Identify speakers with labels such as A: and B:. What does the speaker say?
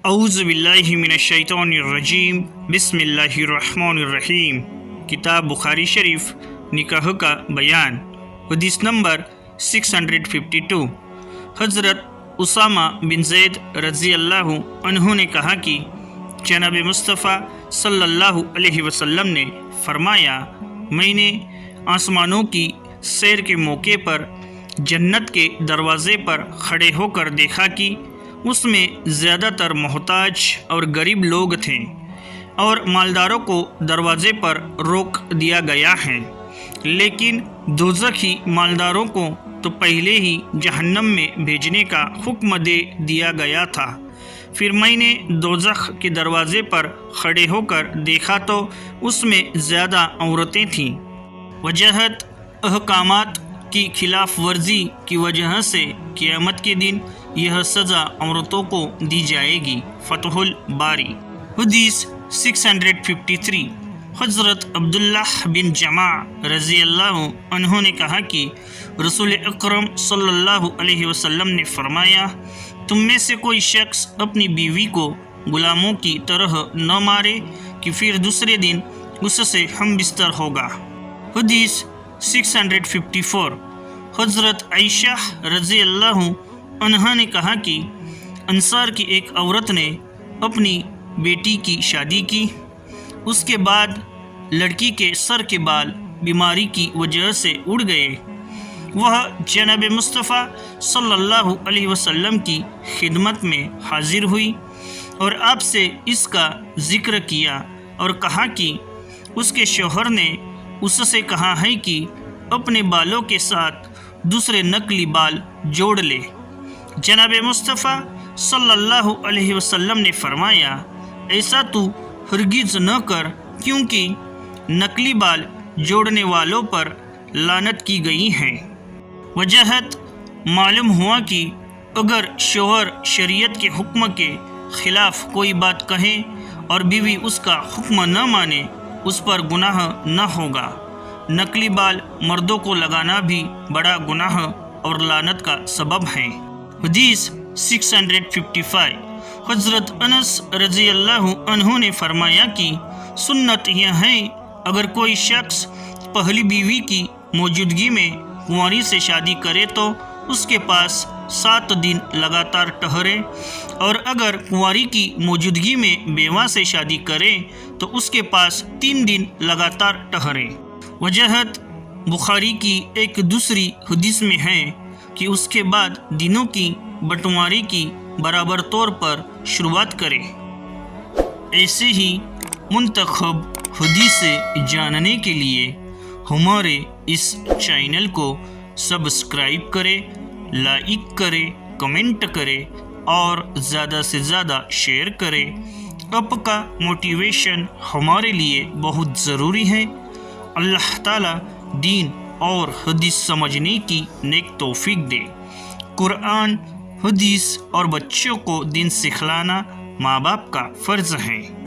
A: اعوذ باللہ من الشیطان الرجیم بسم اللہ الرحمن الرحیم۔ کتاب بخاری شریف نکاح کا بیان، حدیث نمبر 652۔ حضرت اسامہ بن زید رضی اللہ عنہ نے کہا کہ جناب مصطفیٰ صلی اللہ علیہ وسلم نے فرمایا، میں نے آسمانوں کی سیر کے موقع پر جنت کے دروازے پر کھڑے ہو کر دیکھا کہ اس میں زیادہ تر محتاج اور غریب لوگ تھے، اور مالداروں کو دروازے پر روک دیا گیا ہے، لیکن دوزخی مالداروں کو تو پہلے ہی جہنم میں بھیجنے کا حکم دے دیا گیا تھا۔ پھر میں نے دوزخ کے دروازے پر کھڑے ہو کر دیکھا تو اس میں زیادہ عورتیں تھیں۔ وجہت احکامات کی خلاف ورزی کی وجہ سے قیامت کے دن یہ سزا عورتوں کو دی جائے گی۔ فتح الباری۔ حدیث 653۔ حضرت عبداللہ بن جمع رضی اللہ عنہ نے کہا کہ رسول اکرم صلی اللہ علیہ وسلم نے فرمایا، تم میں سے کوئی شخص اپنی بیوی کو غلاموں کی طرح نہ مارے کہ پھر دوسرے دن اس سے ہم بستر ہوگا۔ حدیث 654۔ حضرت عائشہ رضی اللہ عنہا نے کہا کہ انصار کی ایک عورت نے اپنی بیٹی کی شادی کی، اس کے بعد لڑکی کے سر کے بال بیماری کی وجہ سے اڑ گئے۔ وہ جناب مصطفیٰ صلی اللہ علیہ وسلم کی خدمت میں حاضر ہوئی اور آپ سے اس کا ذکر کیا اور کہا کہ اس کے شوہر نے اس سے کہا ہے کہ اپنے بالوں کے ساتھ دوسرے نقلی بال جوڑ لے۔ جناب مصطفیٰ صلی اللہ علیہ وسلم نے فرمایا، ایسا تو ہرگز نہ کر، کیونکہ نقلی بال جوڑنے والوں پر لعنت کی گئی ہے۔ وجہت معلوم ہوا کہ اگر شوہر شریعت کے حکم کے خلاف کوئی بات کہے اور بیوی اس کا حکم نہ مانے، اس پر گناہ نہ ہوگا۔ نقلی بال مردوں کو لگانا بھی بڑا گناہ اور لعنت کا سبب ہے۔ حدیث 655۔ حضرت انس رضی اللہ عنہ نے فرمایا کہ سنت یہ ہے، اگر کوئی شخص پہلی بیوی کی موجودگی میں کنواری سے شادی کرے تو اس کے پاس 7 دن لگاتار ٹھہرے، اور اگر کنواری کی موجودگی میں بیوہ سے شادی کرے تو اس کے پاس 3 دن لگاتار ٹھہرے۔ وجہت بخاری کی ایک دوسری حدیث میں ہے کہ اس کے بعد دنوں کی بٹواری کی برابر طور پر شروعات کرے۔ ایسے ہی منتخب حدیث جاننے کے لیے ہمارے اس چینل کو سبسکرائب کرے، لائک کرے، کمنٹ کرے اور زیادہ سے زیادہ شیئر کرے۔ آپ کا موٹیویشن ہمارے لیے بہت ضروری ہے۔ اللہ تعالیٰ دین اور حدیث سمجھنے کی نیک توفیق دے۔ قرآن، حدیث اور بچوں کو دین سکھلانا ماں باپ کا فرض ہے۔